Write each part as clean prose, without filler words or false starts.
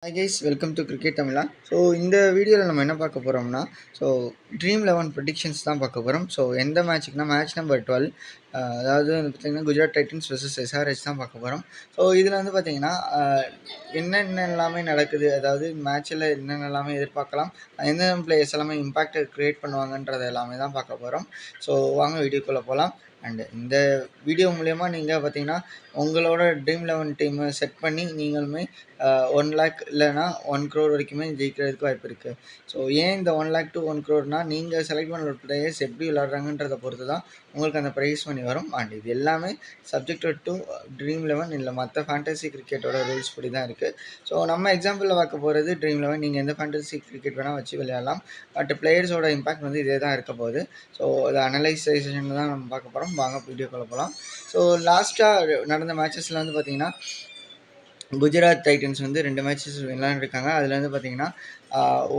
Hi guys, welcome to cricket Tamizha. So இந்த வீடியோவில் நம்ம என்ன பார்க்க போகிறோம்னா, ஸோ ட்ரீம் 11 ப்ரெடிக்ஷன்ஸ் தான் பார்க்க போகிறோம். ஸோ எந்த மேட்ச்சுக்குனா மேட்ச் நம்பர் 12, அதாவது வந்து பார்த்திங்கன்னா குஜராத் டைட்டன்ஸ் vs SRH தான் பார்க்க போகிறோம். ஸோ இதில் வந்து பார்த்திங்கன்னா என்னென்ன எல்லாமே நடக்குது, அதாவது மேட்ச்சில் என்னென்ன எல்லாமே எதிர்பார்க்கலாம், எந்தெந்த பிளேயர்ஸ் எல்லாமே இம்பேக்டை க்ரியேட் பண்ணுவாங்கன்றது எல்லாமே தான் பார்க்க போகிறோம். ஸோ வாங்க வீடியோக்குள்ளே போகலாம். அண்டு இந்த வீடியோ மூலயமா நீங்கள் பார்த்தீங்கன்னா உங்களோட ட்ரீம் 11 டீமை செட் பண்ணி நீங்களுமே 1 லேக் இல்லைனா 1 crore வரைக்குமே ஜெயிக்கிறதுக்கு வாய்ப்பு இருக்குது. ஸோ ஏன் இந்த 1 lakh to 1 crore நீங்கள் செலக்ட் பண்ணுற பிளேயர்ஸ் எப்படி விளாட்றாங்கன்றதை பொறுத்து தான் உங்களுக்கு அந்த ப்ரைஸ் மணி வரும். அண்ட் இது எல்லாமே சப்ஜெக்டட் டு ட்ரீம் 11 இல்லை மற்ற ஃபேண்டசி கிரிக்கெட்டோட ரூல்ஸ் படி தான் இருக்குது. ஸோ நம்ம எக்ஸாம்பிளில் பார்க்க போகிறது ட்ரீம் 11. நீங்கள் எந்த ஃபேண்டசி கிரிக்கெட் வேணால் வச்சு விளையாடலாம். பட் பிளேயர்ஸோட இம்பாக்ட் வந்து இதே தான் இருக்க போகுது. ஸோ அதை அனலைசேஷன் தான் நம்ம பார்க்க போகிறோம். வாங்க வீடியோக்குள்ளே போகலாம். ஸோ லாஸ்ட்டாக நடந்த மேட்சஸில் வந்து பார்த்திங்கன்னா குஜராத் டைட்டன்ஸ் வந்து 2 மேட்சஸ் விளையாண்டுருக்காங்க. அதில் வந்து பார்த்திங்கன்னா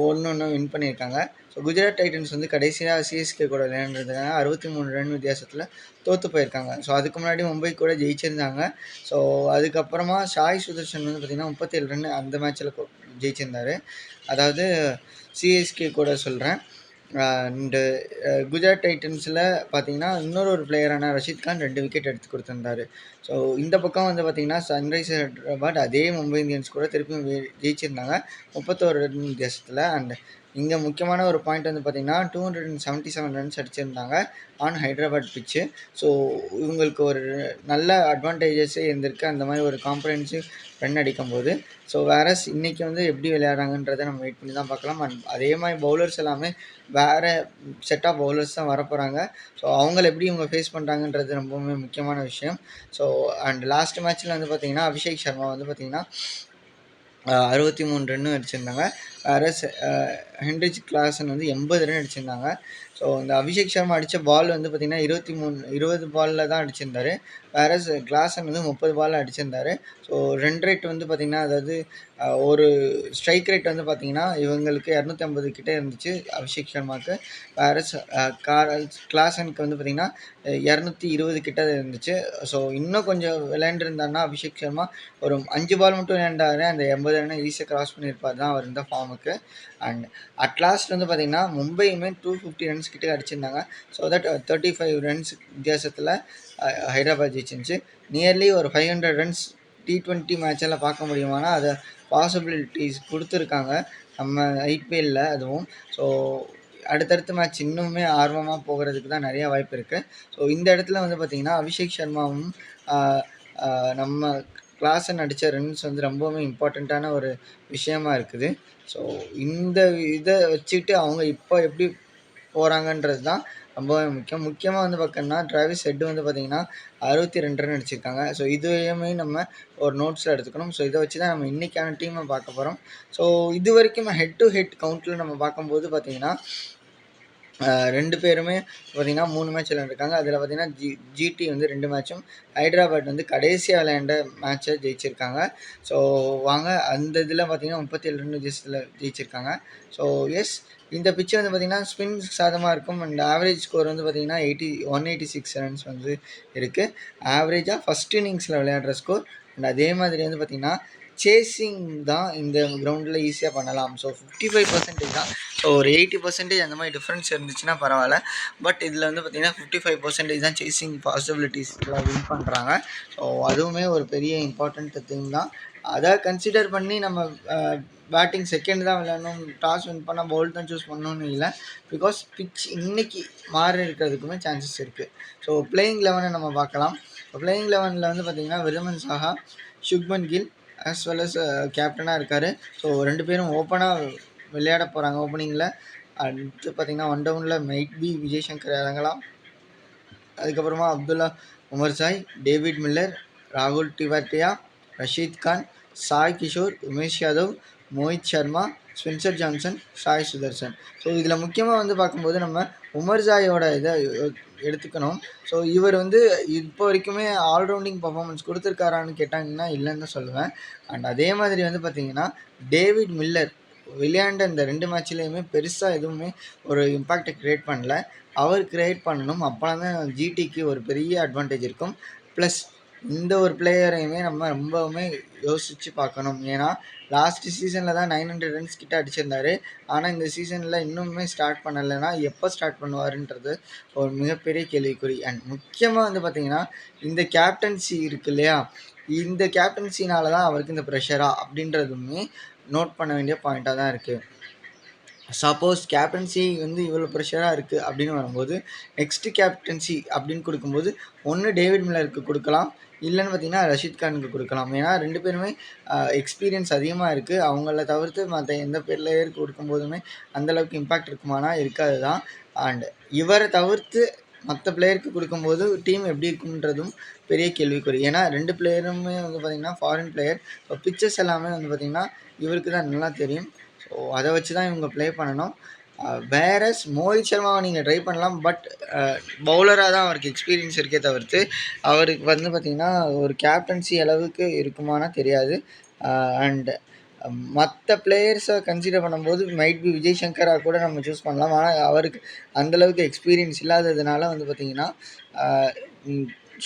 ஒன்று வின் பண்ணியிருக்காங்க. ஸோ குஜராத் டைட்டன்ஸ் வந்து கடைசியாக சிஎஸ்கே கூட விளையாண்டுருக்காங்க. 63 ரன் வித்தியாசத்தில் தோற்று போயிருக்காங்க. ஸோ அதுக்கு முன்னாடி மும்பை கூட ஜெயிச்சிருந்தாங்க. ஸோ அதுக்கப்புறமா சாய் சுதர்ஷன் வந்து பார்த்திங்கன்னா 37 ரன் அந்த மேட்ச்சில் ஜெயிச்சிருந்தார். அதாவது சிஎஸ்கே கூட சொல்கிறேன். அண்டு குஜராத் டைட்டன்ஸில் பார்த்தீங்கன்னா இன்னொரு பிளேயரான ரஷீத் கான் 2 விக்கெட் எடுத்து கொடுத்துருந்தாரு. ஸோ இந்த பக்கம் வந்து பார்த்திங்கன்னா சன்ரைஸ் ஹைதராபாத் அதே மும்பை இந்தியன்ஸ் கூட திருப்பியும் ஜெயிச்சிருந்தாங்க 31 ரன் வித்தியாசத்தில். அண்ட் இங்கே முக்கியமான ஒரு பாயிண்ட் வந்து பார்த்திங்கன்னா 277 ரன்ஸ் அடிச்சிருந்தாங்க ஆன் ஹைதராபாத் பிச்சு. ஸோ இவங்களுக்கு ஒரு நல்ல அட்வான்டேஜஸே இருந்திருக்கு அந்த மாதிரி ஒரு காம்ப்ரஹென்சிவ் ரன் அடிக்கும்போது. ஸோ வேறஸ் இன்றைக்கி வந்து எப்படி விளையாடுறாங்கன்றதை நம்ம வெயிட் பண்ணி தான் பார்க்கலாம். அண்ட் அதே மாதிரி பவுலர்ஸ் எல்லாமே வேறு செட் ஆஃப் பவுலர்ஸ் தான் வரப்போகிறாங்க. ஸோ அவங்கள எப்படி இவங்க ஃபேஸ் பண்ணுறாங்கன்றது ரொம்பவுமே முக்கியமான விஷயம். ஸோ அண்ட் லாஸ்ட் மேட்ச்சில் வந்து பார்த்திங்கன்னா அபிஷேக் சர்மா வந்து பார்த்திங்கன்னா 63 ரன் அடிச்சிருந்தாங்க. வேறு ஹென்ரிச் கிளாசன் வந்து 80 ரன் அடிச்சிருந்தாங்க. ஸோ இந்த அபிஷேக் சர்மா அடித்த பால் வந்து பார்த்திங்கன்னா 20 பாலில் தான் அடிச்சிருந்தார். வேறு கிளாசன் வந்து 30 பாலில் அடிச்சிருந்தார். ஸோ ரன் ரேட் வந்து பார்த்திங்கன்னா, அதாவது ஒரு ஸ்ட்ரைக் ரேட் வந்து பார்த்திங்கன்னா இவங்களுக்கு 250 கிட்டே இருந்துச்சு அபிஷேக் சர்மாவுக்கு. வேறு கிளாசனுக்கு வந்து பார்த்திங்கன்னா 220 கிட்ட இருந்துச்சு. ஸோ இன்னும் கொஞ்சம் விளையாண்டுருந்தாருன்னா அபிஷேக் சர்மா ஒரு 5 பால் மட்டும் விளையாண்டாரு அந்த 80 ரன் ஈஸியாக கிராஸ் பண்ணியிருப்பார் தான் அவர் இந்த ஃபார்முக்கு. அண்ட் அட்லாஸ்ட் வந்து பார்த்திங்கன்னா மும்பையுமே 250 ரன்ஸ் கிட்டே அடிச்சிருந்தாங்க. ஸோ தட் 35 ரன்ஸ் வித்தியாசத்தில் ஹைதராபாத் ஜெயிச்சிருந்துச்சு. நியர்லி ஒரு 500 ரன்ஸ் T20 மேட்செல்லாம் பார்க்க முடியுமானா அதை பாசிபிலிட்டிஸ் கொடுத்துருக்காங்க நம்ம ஐபிஎல்லில். அதுவும் ஸோ அடுத்தடுத்த மேட்ச் இன்னுமே ஆர்வமாக போகிறதுக்கு தான் நிறையா வாய்ப்பு இருக்குது. ஸோ இந்த இடத்துல வந்து பார்த்திங்கன்னா அபிஷேக் சர்மாவும் நம்ம கிளாசன் அடித்த ரன்ஸ் வந்து ரொம்பவுமே இம்பார்ட்டண்ட்டான ஒரு விஷயமா இருக்குது. ஸோ இந்த இதை வச்சுட்டு அவங்க இப்போ எப்படி போகிறாங்கன்றது தான் ரொம்பவே முக்கியமாக வந்து பார்க்கணுன்னா டிராவிஸ் ஹெட் வந்து பார்த்திங்கன்னா 62 ரன் அடிச்சிருக்காங்க. ஸோ இதையுமே நம்ம ஒரு நோட்ஸில் எடுத்துக்கணும். ஸோ இதை வச்சு தான் நம்ம இன்றைக்கான டீமை பார்க்க போகிறோம். ஸோ இது வரைக்கும் ஹெட் டு ஹெட் கவுண்ட்டில் நம்ம பார்க்கும்போது பார்த்திங்கன்னா 2 பேருமே பார்த்திங்கன்னா 3 மேட்ச் விளையாண்டுருக்காங்க. அதில் பார்த்திங்கன்னா ஜிடி வந்து 2 மேட்சும், ஹைதராபாத் வந்து கடைசியாக விளையாண்ட மேட்சை ஜெயிச்சிருக்காங்க. ஸோ வாங்க அந்த இதில் பார்த்திங்கன்னா 37 ரன் வித்தியாசத்தில் ஜெயிச்சிருக்காங்க. ஸோ எஸ், இந்த பிச்சு வந்து பார்த்திங்கன்னா ஸ்பின் சாதமாக இருக்கும். அண்ட் ஆவரேஜ் ஸ்கோர் வந்து பார்த்திங்கன்னா 186 ரன்ஸ் வந்து இருக்குது. ஆவரேஜாக ஃபஸ்ட் இன்னிங்ஸில் விளையாடுற ஸ்கோர். அண்ட் அதே மாதிரி வந்து பார்த்திங்கன்னா சேசிங் தான் இந்த கிரவுண்டில் ஈஸியாக பண்ணலாம். ஸோ 55% தான். ஸோ ஒரு 80% அந்த மாதிரி டிஃப்ரென்ஸ் இருந்துச்சுன்னா பரவாயில்ல. பட் இதில் வந்து பார்த்திங்கன்னா 55% தான் சேசிங் பாசிபிலிட்டிஸ்லாம் வின் பண்ணுறாங்க. ஸோ அதுவுமே ஒரு பெரிய இம்பார்ட்டண்ட் திங் தான். அதை கன்சிடர் பண்ணி நம்ம பேட்டிங் செகண்ட் தான் விளையாடணும், டாஸ் வின் பண்ணால் பவுல் தான் சூஸ் பண்ணணும்னு இல்லை. பிகாஸ் பிச் இன்றைக்கி மாறி இருக்கிறதுக்குமே சான்சஸ் இருக்குது. ஸோ பிளேயிங் 11 நம்ம பார்க்கலாம். பிளேயிங் 11 வந்து பார்த்திங்கன்னா Wriddhiman Saha, Shubman Gill as well as கேப்டனாக இருக்கார். ஸோ 2 பேரும் ஓப்பனாக விளையாட போகிறாங்க ஓப்பனிங்கில். அடுத்து பார்த்திங்கன்னா 1 டவுனில் மைட்பி விஜய் சங்கர் இறங்கலாம். அதுக்கப்புறமா அப்துல்லா உமர்சாய், டேவிட் மில்லர், ராகுல் Tewatia, Rashid Khan, Sai Kishore, Umesh Yadav, Mohit Sharma, Spencer Johnson, Sai Sudharsan. So இதில் முக்கியமாக வந்து பார்க்கும்போது நம்ம உமர்சாயோட இதை எடுத்துக்கணும். ஸோ இவர் வந்து இப்போ வரைக்குமே ஆல்ரவுண்டிங் பர்ஃபார்மன்ஸ் கொடுத்துருக்காரான்னு கேட்டாங்கன்னா இல்லைன்னு தான் சொல்லுவேன். அண்ட் அதே மாதிரி வந்து பார்த்திங்கன்னா டேவிட் மில்லர் விளையாண்ட இந்த 2 மேட்ச்லேயுமே பெருசாக எதுவுமே ஒரு இம்பேக்டை க்ரியேட் பண்ணல. அவர் க்ரியேட் பண்ணணும். அப்போலாம் தான் ஜிடிக்கு ஒரு பெரிய அட்வான்டேஜ் இருக்கும். ப்ளஸ் இந்த ஒரு பிளேயரையுமே நம்ம ரொம்பவுமே யோசிச்சு பார்க்கணும். ஏன்னா, லாஸ்ட் சீசன்ல தான் 900 ரன்ஸ் கிட்ட அடிச்சிருந்தாரு. ஆனா, இந்த சீசன்ல இன்னுமே ஸ்டார்ட் பண்ணலன்னா, எப்போ ஸ்டார்ட் பண்ணுவாருன்றது ஒரு மிகப்பெரிய கேள்விக்குறி. அண்ட் முக்கியமா வந்து பார்த்தீங்கன்னா, இந்த கேப்டன்சி இருக்கு இல்லையா? இந்த கேப்டன்சினால தான் அவருக்கு இந்த ப்ரெஷரா? அப்படின்றதுமே நோட் பண்ண வேண்டிய பாயிண்ட்டா தான் இருக்கு. சப்போஸ் கேப்டன்சி வந்து இவ்வளோ ப்ரெஷராக இருக்குது அப்படின்னு வரும்போது, நெக்ஸ்ட் கேப்டன்சி அப்படின்னு கொடுக்கும்போது, ஒன்று டேவிட் மில்லருக்கு கொடுக்கலாம். இல்லைன்னு பார்த்தீங்கன்னா, ரஷீத் கானுக்கு கொடுக்கலாம். ஏன்னா 2 பேருமே எக்ஸ்பீரியன்ஸ் அதிகமாக இருக்குது. அவங்கள தவிர்த்து மற்ற எந்த பிளேயருக்கு கொடுக்கும்போதுமே அந்த அளவுக்கு இம்பாக்ட் இருக்குமானா இருக்காது தான். அண்ட் இவரை தவிர்த்து மற்ற பிளேயருக்கு கொடுக்கும்போது டீம் எப்படி இருக்குன்றதும் பெரிய கேள்விக்குறி. ஏன்னா 2 பிளேயருமே வந்து பார்த்தீங்கன்னா ஃபாரின் பிளேயர். ஸோ பிச்சர்ஸ் எல்லாமே வந்து பார்த்தீங்கன்னா இவருக்கு தான் நல்லா தெரியும். ஸோ அதை வச்சு தான் இவங்க ப்ளே பண்ணணும். வேறஸ் மோஹித் சர்மாவை நீங்கள் ட்ரை பண்ணலாம். பட் பவுலராக தான் அவருக்கு எக்ஸ்பீரியன்ஸ் இருக்கே தவிர்த்து அவருக்கு வந்து பார்த்திங்கன்னா ஒரு கேப்டன்சி அளவுக்கு இருக்குமானா தெரியாது. அண்ட் மற்ற பிளேயர்ஸை கன்சிடர் பண்ணும்போது மைட் பி விஜய் சங்கரா கூட நம்ம சூஸ் பண்ணலாம். ஆனால் அவருக்கு அந்தளவுக்கு எக்ஸ்பீரியன்ஸ் இல்லாததுனால வந்து பார்த்திங்கன்னா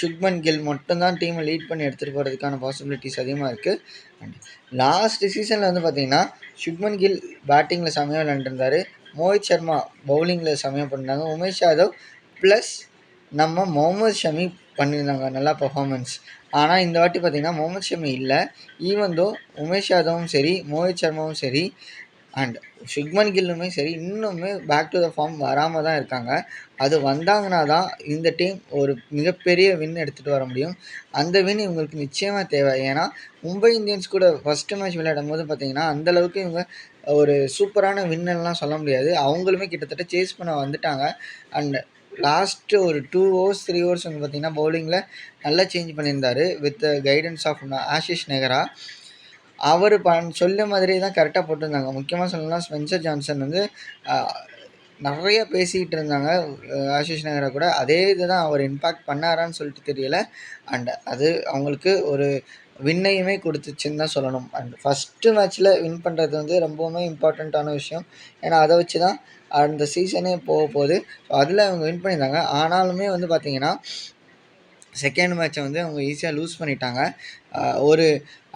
சுக்மன் கில் மட்டும்தான் டீமை லீட் பண்ணி எடுத்துகிட்டு போகிறதுக்கான பாசிபிலிட்டிஸ் அதிகமாக இருக்குது. அண்ட் லாஸ்ட் சீசனில் வந்து பார்த்திங்கன்னா சுக்மன் கில் பேட்டிங்கில் செம்மையாக விளையாண்டுருந்தார். மோஹித் சர்மா பவுலிங்கில் செம்மையாக பண்ணியிருந்தாங்க. உமேஷ் யாதவ் ப்ளஸ் நம்ம முகமது ஷமி பண்ணியிருந்தாங்க நல்லா பர்ஃபார்மன்ஸ். ஆனால் இந்த வாட்டி பார்த்திங்கன்னா முகமது ஷமி இல்லை. ஈவன் தோ உமேஷ் யாதவும் சரி, மோஹித் சர்மாவும் சரி, அண்ட் சுக்மன் கில்லுமே சரி இன்னுமே பேக் டு த ஃபார்ம் வராமல் தான் இருக்காங்க. அது வந்தாங்கன்னா தான் இந்த டீம் ஒரு மிகப்பெரிய வின் எடுத்துகிட்டு வர முடியும். அந்த வின் இவங்களுக்கு நிச்சயமாக தேவை. ஏன்னா மும்பை இந்தியன்ஸ் கூட ஃபஸ்ட்டு மேட்ச் விளையாடும் போது பார்த்திங்கன்னா அந்தளவுக்கு இவங்க ஒரு சூப்பரான வின்னெல்லாம் சொல்ல முடியாது. அவங்களுமே கிட்டத்தட்ட சேஸ் பண்ண வந்துட்டாங்க. அண்ட் லாஸ்ட்டு ஒரு 2 ஓவர்ஸ் 3 ஓவர்ஸ் வந்து பார்த்திங்கன்னா பவுலிங்கில் நல்லா சேஞ்ச் பண்ணியிருந்தார் with guidance of Ashish Nehra. அவர் சொல்ல மாதிரியே தான் கரெக்டாக போட்டிருந்தாங்க. முக்கியமாக சொல்லணும்னா ஸ்பென்சர் ஜான்சன் வந்து நிறைய பேசிக்கிட்டு இருந்தாங்க ஆஷிஷ் நெஹ்ரா கூட. அதே இது தான் அவர் இம்பேக்ட் பண்ணாரான்னு சொல்லிட்டு தெரியல. அண்ட் அது அவங்களுக்கு ஒரு வின்னையுமே கொடுத்துச்சுன்னு தான் சொல்லணும். அண்ட் ஃபஸ்ட்டு மேட்ச்சில் வின் பண்ணுறது வந்து ரொம்பவுமே இம்பார்ட்டண்ட்டான விஷயம். ஏன்னா அதை வச்சு தான் அந்த சீசனே போகுது. ஸோ அதில் அவங்க வின் பண்ணியிருந்தாங்க. ஆனாலுமே வந்து பார்த்திங்கன்னா செகண்ட் மேட்ச்சை வந்து அவங்க ஈஸியாக லூஸ் பண்ணிட்டாங்க. ஒரு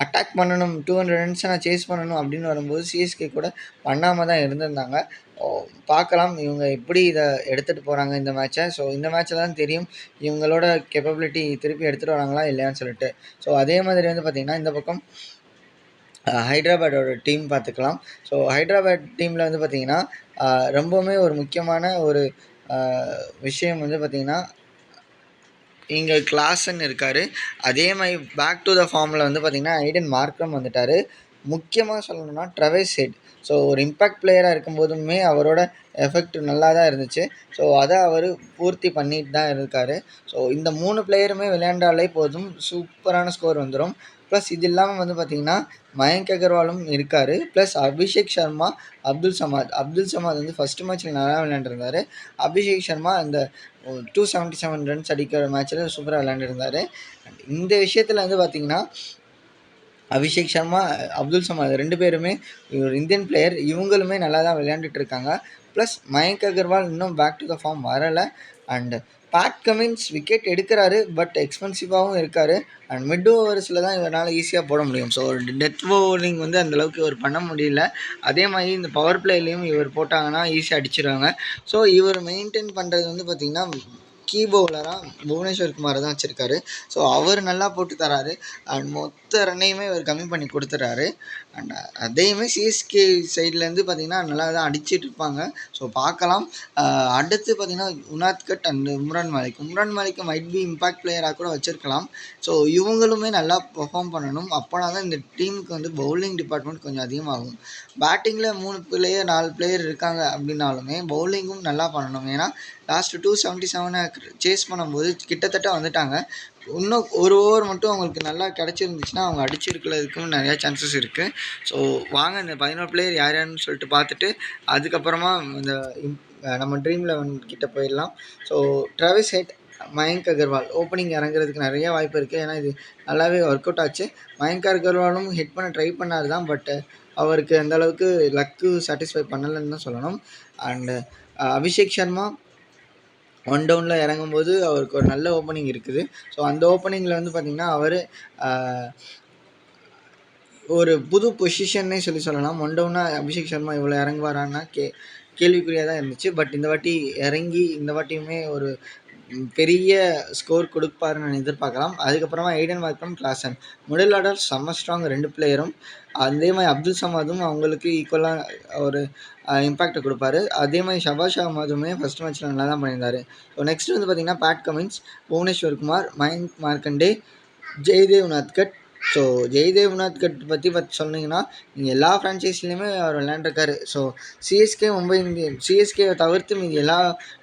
அட்டாக் பண்ணணும் 200 ரன்ஸை நான் சேஸ் பண்ணணும் அப்படின்னு வரும்போது சிஎஸ்கே கூட பண்ணாமல் தான் இருந்திருந்தாங்க. பார்க்கலாம் இவங்க எப்படி இதை எடுத்துகிட்டு போகிறாங்க இந்த மேட்ச்சை. ஸோ இந்த மேட்ச்சில் தான் தெரியும் இவங்களோட கேப்பபிலிட்டி திருப்பி எடுத்துகிட்டு வராங்களா இல்லையான்னு சொல்லிட்டு. ஸோ அதே மாதிரி வந்து பார்த்திங்கன்னா இந்த பக்கம் ஹைட்ராபாடோட டீம் பார்த்துக்கலாம். ஸோ ஹைட்ராபாட் டீமில் வந்து பார்த்திங்கன்னா ரொம்பவுமே ஒரு முக்கியமான ஒரு விஷயம் வந்து பார்த்திங்கன்னா இங்கே கிளாசன் இருக்கார். அதே மாதிரி பேக் டு த ஃபார்மில் வந்து பார்த்திங்கன்னா ஐடன் மார்க்ரம் வந்துட்டார். முக்கியமாக சொல்லணும்னா ட்ரெவிஸ் ஹெட். ஸோ ஒரு இம்பேக்ட் பிளேயராக இருக்கும்போதுமே அவரோட எஃபெக்ட் நல்லா தான் இருந்துச்சு. ஸோ அதை அவர் பூர்த்தி பண்ணிட்டு தான் இருக்கார். ஸோ இந்த 3 பிளேயருமே விளையாண்டாலே போதும் சூப்பரான ஸ்கோர் வந்துடும். ப்ளஸ் இது இல்லாமல் வந்து பார்த்திங்கன்னா மயங்க் அகர்வாலும் இருக்கார். ப்ளஸ் அபிஷேக் சர்மா, அப்துல் சமாத் வந்து ஃபஸ்ட்டு மேட்ச்சில் நல்லா விளையாண்டுருந்தார். அபிஷேக் சர்மா இந்த 277 ரன்ஸ் அடிக்கிற மேட்ச்சில் சூப்பராக விளையாண்டுருந்தார். இந்த விஷயத்தில் வந்து பார்த்திங்கன்னா அபிஷேக் சர்மா, அப்துல் சமாத் 2 பேருமே ஒரு இந்தியன் பிளேயர். இவங்களுமே நல்லா தான் விளையாண்டுட்டு இருக்காங்க. ப்ளஸ் மயங்க் அகர்வால் இன்னும் பேக் டு த ஃபார்ம் வரலை. அண்ட் பேட் கமின்ஸ் விக்கெட் எடுக்கிறாரு. பட் எக்ஸ்பென்சிவாகவும் இருக்கார். அண்ட் மிட் ஓவர்ஸில் தான் இவரால் ஈஸியாக போட முடியும். ஸோ டெத் பவுலிங் வந்து அந்தளவுக்கு இவர் பண்ண முடியல. அதே மாதிரி இந்த பவர் பிளேலையும் இவர் போட்டாங்கன்னா ஈஸியாக அடிச்சிடுவாங்க. ஸோ இவர் மெயின்டைன் பண்ணுறது வந்து பார்த்திங்கன்னா கீ பவுலராக புவனேஸ்வர் குமாரை தான் வச்சுருக்காரு. ஸோ அவர் நல்லா போட்டு தராரு. அண்ட் மொத்த ரன்னையுமே இவர் கம்மி பண்ணி கொடுத்துட்றாரு. அண்ட் அதையுமே சிஎஸ்கே சைட்லேருந்து பார்த்திங்கன்னா நல்லா தான் அடிச்சிட்டு இருப்பாங்க. ஸோ பார்க்கலாம். அடுத்து பார்த்திங்கன்னா Unadkat and Umran Malik might be impact பிளேயராக கூட வச்சுருக்கலாம். ஸோ இவங்களுமே நல்லா பெர்ஃபார்ம் பண்ணணும். அப்போனா தான் இந்த டீமுக்கு வந்து பவுலிங் டிபார்ட்மெண்ட் கொஞ்சம் அதிகமாகும். பேட்டிங்கில் 3 பிளேயர் 4 பிளேயர் இருக்காங்க அப்படின்னாலுமே பவுலிங்கும் நல்லா பண்ணணும். ஏன்னா லாஸ்ட்டு 277 சேஸ் பண்ணும்போது கிட்டத்தட்ட வந்துட்டாங்க. இன்னும் ஒரு ஓவர் மட்டும் அவங்களுக்கு நல்லா கிடச்சிருந்துச்சுன்னா அவங்க அடிச்சிருக்கிறதுக்கும் நிறையா சான்சஸ் இருக்குது. ஸோ வாங்க இந்த 11 பிளேயர் யார் யாருன்னு சொல்லிட்டு பார்த்துட்டு அதுக்கப்புறமா இந்த நம்ம ட்ரீம் 11 கிட்ட போயிடலாம். So Travis Head, Mayank Agarwal opening இறங்குறதுக்கு நிறைய வாய்ப்பு இருக்குது. ஏன்னா இது நல்லாவே ஒர்க் அவுட் ஆச்சு. மயங்க் அகர்வாலும் ஹிட் பண்ண ட்ரை பண்ணார் தான். பட் அவருக்கு அந்தளவுக்கு லக்கு சாட்டிஸ்ஃபை பண்ணலைன்னு தான் சொல்லணும். அண்டு அபிஷேக் சர்மா ஒன் டவுனில் இறங்கும்போது அவருக்கு ஒரு நல்ல ஓப்பனிங் இருக்குது. ஸோ அந்த ஓப்பனிங்கில் வந்து பார்த்திங்கன்னா அவர் ஒரு புது பொசிஷன்னே சொல்லலாம். ஒன் டவுனா அபிஷேக் சர்மா இவ்வளோ இறங்குவாரான்னா கேள்விக்குறியாக தான் இருந்துச்சு. பட் இந்த வாட்டி இறங்கி இந்த வாட்டியுமே ஒரு பெரிய ஸ்கோர் கொடுப்பாருன்னு நான் எதிர்பார்க்கலாம். அதுக்கப்புறமா Aiden Markram, Klaasen middle order செம்ம ஸ்ட்ராங் 2 பிளேயரும். அதே மாதிரி அப்துல் சமாதும் அவங்களுக்கு ஈக்குவலாக ஒரு இம்பேக்டை கொடுப்பாரு. அதே மாதிரி ஷபாஷ் அகமதுமே ஃபஸ்ட் மேட்ச்சில் நல்லா தான் பண்ணியிருந்தார். ஸோ நெக்ஸ்ட் வந்து பார்த்திங்கன்னா Pat Cummins, Bhuvneshwar Kumar, Mayank Markande, Jaydev Unadkat. So Jaydev Unadkat பற்றி சொன்னீங்கன்னா நீங்கள் எல்லா ஃப்ரான்ச்சைஸ்லேயுமே அவர் விளையாண்டுருக்காரு. ஸோ சிஎஸ்கே, மும்பை இந்தியன்ஸ், சிஎஸ்கேவை தவிர்த்து மீதி எல்லா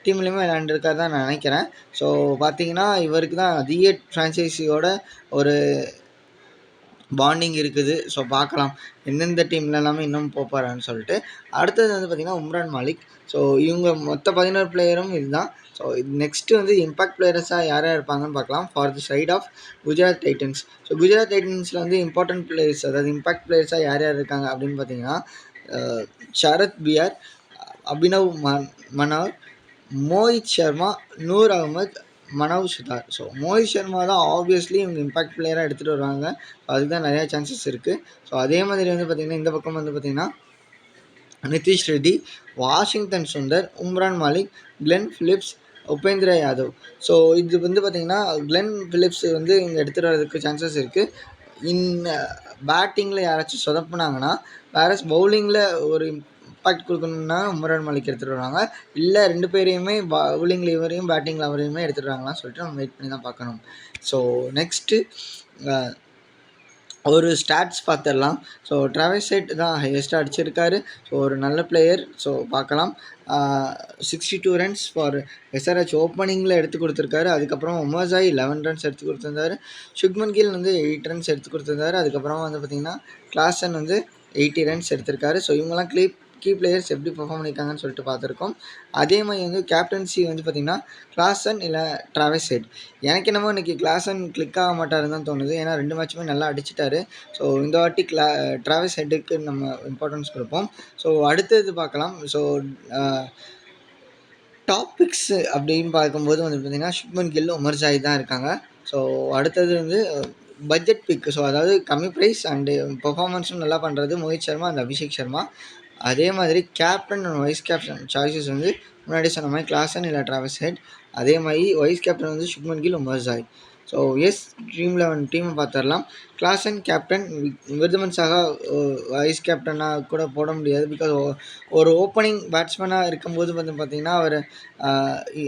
டீம்லேயுமே விளையாண்டுருக்காரு தான் நான் நினைக்கிறேன். ஸோ பார்த்தீங்கன்னா இவருக்கு தான் அதிக ஃப்ரான்ச்சைஸியோட ஒரு பாண்டிங் இருக்குது. ஸோ பார்க்கலாம் எந்தெந்த டீம்ல எல்லாமே இன்னும் போப்பாரான்னு சொல்லிட்டு. அடுத்தது வந்து பார்த்திங்கன்னா உம்ரான் மாலிக். ஸோ இவங்க மொத்த 11 பிளேயரும் இதுதான். ஸோ நெக்ஸ்ட்டு வந்து இம்பாக்ட் பிளேயர்ஸாக யார் யார் இருப்பாங்கன்னு பார்க்கலாம். For the side of Gujarat Titans. So Gujarat டைட்டன்ஸில் வந்து இம்பார்ட்டன்ட் பிளேயர்ஸ், அதாவது இம்பாக்ட் பிளேயர்ஸாக யார் யார் இருக்காங்க அப்படின்னு பார்த்தீங்கன்னா ஷரத் பியார், அபினவ் மனார், மோஹித் சர்மா, நூர் அகமது, மனவ் சுதார். ஸோ மோஹித் சர்மா தான் ஆப்வியஸ்லி இவங்க இம்பாக்ட் பிளேயராக எடுத்துகிட்டு வருவாங்க. அதுக்கு தான் நிறையா சான்சஸ் இருக்குது. ஸோ அதே மாதிரி வந்து பார்த்திங்கன்னா இந்த பக்கம் வந்து பார்த்திங்கன்னா Nitish Reddy, Washington Sundar, Umran Malik, Glenn Phillips, Upendra Yadav. So இது வந்து பார்த்திங்கன்னா கிளென் ஃபிலிப்ஸ் வந்து இங்கே எடுத்துகிட்டு வரதுக்கு சான்சஸ் இருக்குது. பேட்டிங்கில் யாராச்சும் சொதப்புனாங்கன்னா, வேற பவுலிங்கில் ஒரு இம்பாக்ட் கொடுக்கணும்னா உம்ரான் மாலிக் எடுத்துகிட்டு வருவாங்க. இல்லை 2 பேரையுமே பவுலிங்கில் இவரையும் பேட்டிங்கில் அவரையுமே எடுத்துகிட்டு வராங்களான்னு சொல்லிட்டு நம்ம வெயிட் பண்ணி தான் பார்க்கணும். ஸோ நெக்ஸ்ட்டு ஒரு ஸ்டாட்ஸ் பார்த்துடலாம். ஸோ ட்ராவிஸ் ஹெட் தான் ஹையஸ்ட்டாக அடிச்சிருக்காரு. ஸோ ஒரு நல்ல பிளேயர். ஸோ பார்க்கலாம். 62 ரன்ஸ் ஃபார் எஸ்ஆர்ஹெச் ஓப்பனிங்கில் எடுத்து கொடுத்துருக்காரு. அதுக்கப்புறம் உமர்சாய் 11 ரன்ஸ் எடுத்து கொடுத்துருந்தாரு. சுக்மன் கில் வந்து 8 ரன்ஸ் எடுத்து கொடுத்துருந்தாரு. அதுக்கப்புறமா வந்து பார்த்திங்கன்னா கிளாசன் வந்து 80 ரன்ஸ் எடுத்திருக்காரு. ஸோ இவங்கெல்லாம் கீ பிளேயர்ஸ் எப்படி பெர்ஃபார்ம் பண்ணியிருக்காங்கன்னு சொல்லிட்டு பார்த்துருக்கோம். அதே மாதிரி வந்து கேப்டன்சி வந்து பார்த்திங்கன்னா கிளாசன் இல்லை ட்ராவிஸ் ஹெட். எனக்கு என்னமோ இன்றைக்கி கிளாசன் கிளிக் ஆக மாட்டாருன்னு தான் தோணுது. ஏன்னா 2 மேட்சுமே நல்லா அடிச்சிட்டாரு. ஸோ இந்த வாட்டி ட்ராவிஸ் ஹெட்டுக்கு நம்ம இம்பார்ட்டன்ஸ் கொடுப்போம். ஸோ அடுத்தது பார்க்கலாம். ஸோ டாபிக்ஸ் அப்படின்னு பார்க்கும்போது வந்து பார்த்திங்கன்னா சுப்மன் கில், உமர்சாய் தான் இருக்காங்க. ஸோ அடுத்தது வந்து பட்ஜெட் பிக். ஸோ அதாவது கம்மி ப்ரைஸ் அண்டு பெர்ஃபார்மன்ஸும் நல்லா பண்ணுறது மோஹித் சர்மா அண்ட் அபிஷேக் சர்மா. அதே மாதிரி captain and vice captain choices வந்து முன்னாடி சொன்ன மாதிரி கிளாசன் இல்லை ட்ராவிஸ் ஹெட். அதே மாதிரி வைஸ் கேப்டன் வந்து சுப்மன் கில், உமர்சாய். ஸோ ட்ரீம் 11 டீமை பார்த்துடலாம். கிளாசன் கேப்டன், விருதமன் சாகா வைஸ் கேப்டனாக கூட போட முடியாது. பிகாஸ் ஒரு ஓப்பனிங் பேட்ஸ்மேனாக இருக்கும்போது வந்து பார்த்திங்கன்னா அவர்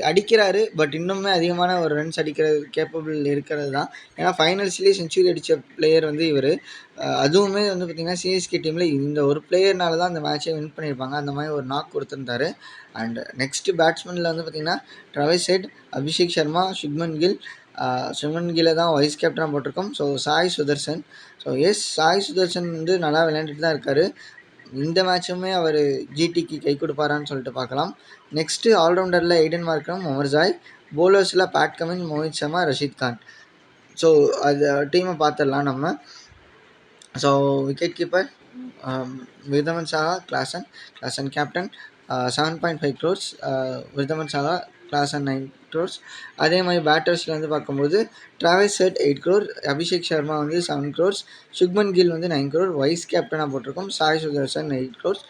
அடிக்கிறாரு. பட் இன்னுமே அதிகமான ஒரு ரன்ஸ் அடிக்கிறது கேப்பபிள் இருக்கிறது தான். ஏன்னா ஃபைனல்ஸ்லேயே செஞ்சுரி அடித்த பிளேயர் வந்து இவர். அதுவுமே வந்து பார்த்திங்கன்னா சிஎஸ்கே டீமில் இந்த ஒரு பிளேயர்னால தான் அந்த மேட்சை வின் பண்ணியிருப்பாங்க. அந்த மாதிரி ஒரு நாக் கொடுத்துருந்தாரு. அண்ட் நெக்ஸ்ட்டு பேட்ஸ்மேனில் வந்து பார்த்திங்கன்னா ட்ராவிஸ் ஹெட், அபிஷேக் சர்மா, சுப்மன் கில்லை தான் வைஸ் கேப்டனாக போட்டிருக்கோம். ஸோ சாய் சுதர்சன். ஸோ சாய் சுதர்சன் வந்து நல்லா விளையாண்டுட்டு தான் இருக்கார். இந்த மேட்சுமே அவர் ஜிடிக்கு கை கொடுப்பாரான்னு சொல்லிட்டு பார்க்கலாம். நெக்ஸ்ட்டு ஆல்ரவுண்டரில் எய்டன் மார்க்ரம், உமர்சாய். போலர்ஸில் Pat Cummins, Mohit Sharma, Rashid Khan. So அது டீமை பார்த்துடலாம் நம்ம. So wicket keeper Wriddhiman Saha, Klaasen captain, 7.5 crores. Wriddhiman Saha, Klaasen 9 crores. அதே மாதிரி பேட்டர்ஸில் வந்து பார்க்கும்போது Travis Head 8 crore, Abhishek Sharma வந்து 7 crores, சுக்மன் கில் வந்து 9 crore, வைஸ் கேப்டனாக போட்டிருக்கோம். சாய் சுதர்சன் 8 crores.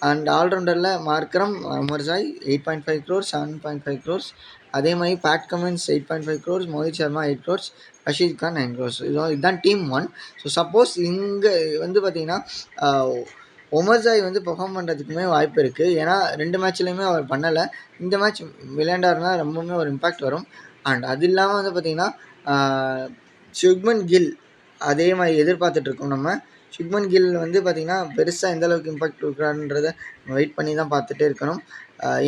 அண்ட் ஆல்ரவுண்டரில் மார்க்ரம், உமர்சாய் 8.5 crores, 7.5 crores. அதே மாதிரி Pat Cummins 8.5 crores, Mohit Sharma 8 crores, Rashid Khan 9 crores. இதுதான் டீம் 1. ஸோ சப்போஸ் இங்கே வந்து பார்த்திங்கன்னா உமர்சாய் வந்து பெர்ஃபார்ம் பண்ணுறதுக்குமே வாய்ப்பு இருக்குது. ஏன்னா 2 மேட்ச்லேயுமே அவர் பண்ணலை. இந்த மேட்ச் விளையாண்டாருன்னா ரொம்பவுமே ஒரு இம்பாக்ட் வரும். அண்ட் அது இல்லாமல் வந்து பார்த்திங்கன்னா சுக்மன் கில் அதே மாதிரி எதிர்பார்த்துட்ருக்கோம் நம்ம. சுக்மன் கில் வந்து பார்த்திங்கன்னா பெருசாக எந்தளவுக்கு இம்பாக்ட் கொடுக்குறான்றதை வெயிட் பண்ணி தான் பார்த்துட்டே இருக்கணும்.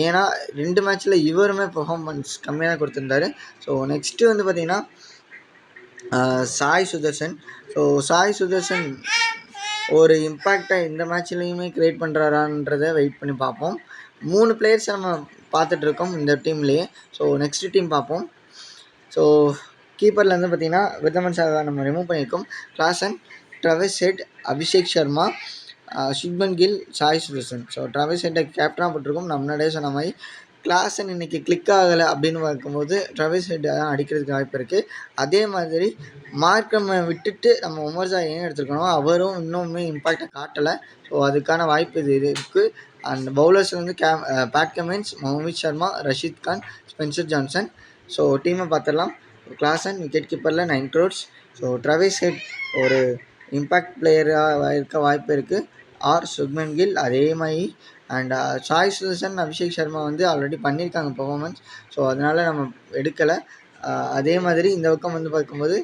ஏன்னா 2 மேட்ச்சில் இவருமே பெர்ஃபார்மன்ஸ் கம்மியாக தான் கொடுத்துருந்தாரு. ஸோ நெக்ஸ்ட்டு வந்து பார்த்திங்கன்னா சாய் சுதர்சன். ஸோ சாய் சுதர்சன் ஒரு இம்பேக்டை இந்த மேட்ச்லேயுமே க்ரியேட் பண்ணுறாரான்றதை வெயிட் பண்ணி பார்ப்போம். 3 பிளேயர்ஸ் நம்ம பார்த்துட்ருக்கோம் இந்த டீம்லேயே. ஸோ நெக்ஸ்ட்டு டீம் பார்ப்போம். ஸோ கீப்பரில் வந்து பார்த்திங்கன்னா விருதமன் சாகா நம்ம ரிமூவ் பண்ணியிருக்கோம். Klaasen, Travis Head, Abhishek Sharma, Shubman Gill, Sai Sudharsan. So Travis ஹெட்டை கேப்டனாக போட்டிருக்கோம். நம்ம முன்னாடியே சொன்ன மாதிரி கிளாசன் இன்னைக்கு கிளிக் ஆகலை அப்படின்னு பார்க்கும்போது ட்ராவிஸ் ஹெட் தான் அடிக்கிறதுக்கு வாய்ப்பு இருக்குது. அதே மாதிரி மார்க்கம்மை விட்டுட்டு நம்ம உமர் ஏன் எடுத்துருக்கணும், அவரும் இன்னுமே இம்பாக்டை காட்டலை. ஸோ அதுக்கான வாய்ப்பு இது இருக்குது. அண்ட் பவுலர்ஸ் வந்து Pat Cummins, Mohit Sharma, Rashid Khan, Spencer Johnson. So டீமை பார்த்துடலாம். கிளாசன் விக்கெட் கீப்பரில் 9 crores. ஸோ ட்ராவிஸ் ஹெட் ஒரு இம்பேக்ட் பிளேயராக இருக்க வாய்ப்பு இருக்குது. ஆர் சுப்மன் கில் அதே மாதிரி. அண்ட் சாய் சுதர்சன், அபிஷேக் சர்மா வந்து ஆல்ரெடி பண்ணியிருக்காங்க பெர்ஃபார்மன்ஸ். ஸோ அதனால் நம்ம எடுக்கலை. அதே மாதிரி இந்த பக்கம் வந்து பார்க்கும்போது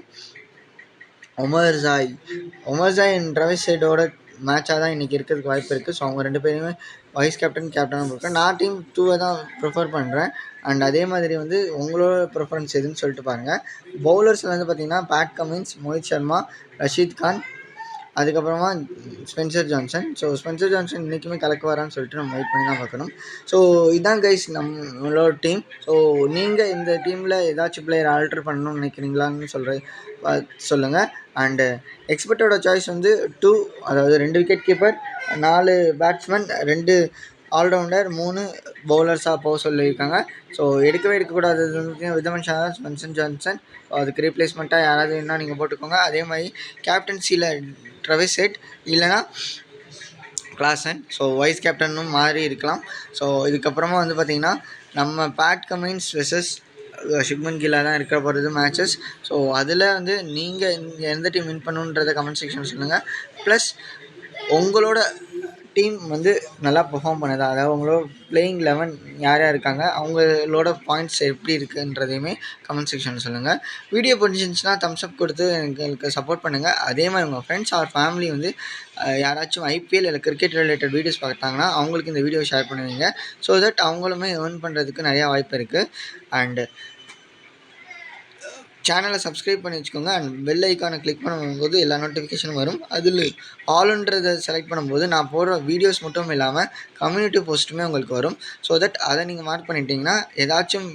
உமர் ஜாய் அண்ட் ட்ராவிஸ் ஹெட்டோட மேட்சாக தான் இன்றைக்கி இருக்கிறதுக்கு வாய்ப்பு இருக்குது. ஸோ அவங்க 2 பேருமே வைஸ் கேப்டனாக இருக்கேன். நான் டீம் 2 தான் ப்ரிஃபர் பண்ணுறேன். அண்ட் அதே மாதிரி வந்து உங்களோட ப்ரிஃபரன்ஸ் எதுன்னு சொல்லிட்டு பாருங்கள். பவுலர்ஸில் வந்து பார்த்திங்கன்னா பேட் கமின்ஸ், மோஹித் சர்மா, ரஷீத் கான், அதுக்கப்புறமா Spencer Johnson. So Spencer Johnson இன்றைக்குமே கலக்குவாரான்னு சொல்லிட்டு நம்ம வெயிட் பண்ணி தான் பார்க்கணும். ஸோ இதான் கைஸ் நம்மளோட டீம். ஸோ நீங்கள் இந்த டீமில் ஏதாச்சும் பிளேயர் ஆல்டர் பண்ணணும்னு நினைக்கிறீங்களான்னு சொல்லுங்கள். அண்டு எக்ஸ்பர்ட்டோட சாய்ஸ் வந்து 2, அதாவது 2 விக்கெட் கீப்பர், 4 பேட்ஸ்மேன், 2 ஆல்ரவுண்டர், 3 பவுலர்ஸாக போக சொல்லியிருக்காங்க. ஸோ எடுக்கக்கூடாதது வந்து விதமன் ஷா, ஸ்பென்சர் ஜான்சன். ஸோ அதுக்கு ரீப்ளேஸ்மெண்ட்டாக யாராவது வேணால் நீங்கள் போட்டுக்கோங்க. அதே மாதிரி கேப்டன்சியில் ட்ராவிஸ் ஹெட் இல்லைனா கிளாசன். ஸோ வைஸ் கேப்டனும் மாறி இருக்கலாம். ஸோ இதுக்கப்புறமா வந்து பார்த்திங்கன்னா நம்ம பேட் கமின்ஸ் வெர்சஸ் சுப்மன் கில்லாக தான் இருக்க போகிறது மேட்சஸ். ஸோ அதில் வந்து நீங்கள் எந்த டீம் வின் பண்ணுன்றதை கமெண்ட் செக்ஷன் சொல்லுங்கள். ப்ளஸ் உங்களோட டீம் வந்து நல்லா பெர்ஃபார்ம் பண்ணுதா, அதாவது உங்களோட பிளேயிங் 11 யார் இருக்காங்க, அவங்களோட பாயிண்ட்ஸ் எப்படி இருக்குன்றதையுமே கமெண்ட் செக்ஷனில் சொல்லுங்கள். வீடியோ பிடிச்சிருந்துச்சுன்னா தம்ஸ் அப் கொடுத்து எங்களுக்கு சப்போர்ட் பண்ணுங்கள். அதே மாதிரி உங்கள் ஃப்ரெண்ட்ஸ் ஆர் ஃபேமிலி வந்து யாராச்சும் ஐபிஎல் இல்லை கிரிக்கெட் ரிலேட்டட் வீடியோஸ் பார்த்தாங்கன்னா அவங்களுக்கு இந்த வீடியோ ஷேர் பண்ணுவீங்க. ஸோ தட் அவங்களுமே ஏர்ன் பண்ணுறதுக்கு நிறையா வாய்ப்பு இருக்குது. அண்டு சேனலை சப்ஸ்கிரைப் பண்ணி வச்சுக்கோங்க. அண்ட் பெல் ஐக்கானை கிளிக் பண்ணும்போது எல்லா நோட்டிஃபிகேஷனும் வரும். அதில் ஆல்ன்றதை செலக்ட் பண்ணும்போது நான் போடுற வீடியோஸ் மட்டும் இல்லாமல் கம்யூனிட்டி போஸ்ட்டுமே உங்களுக்கு வரும். ஸோ தட் அதை நீங்கள் மார்க் பண்ணிட்டீங்கன்னா ஏதாச்சும்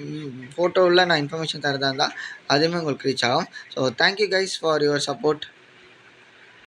ஃபோட்டோவில் நான் இன்ஃபர்மேஷன் தரதா இருந்தால் அதுவுமே உங்களுக்கு ரீச் ஆகும். So thank you guys for your support.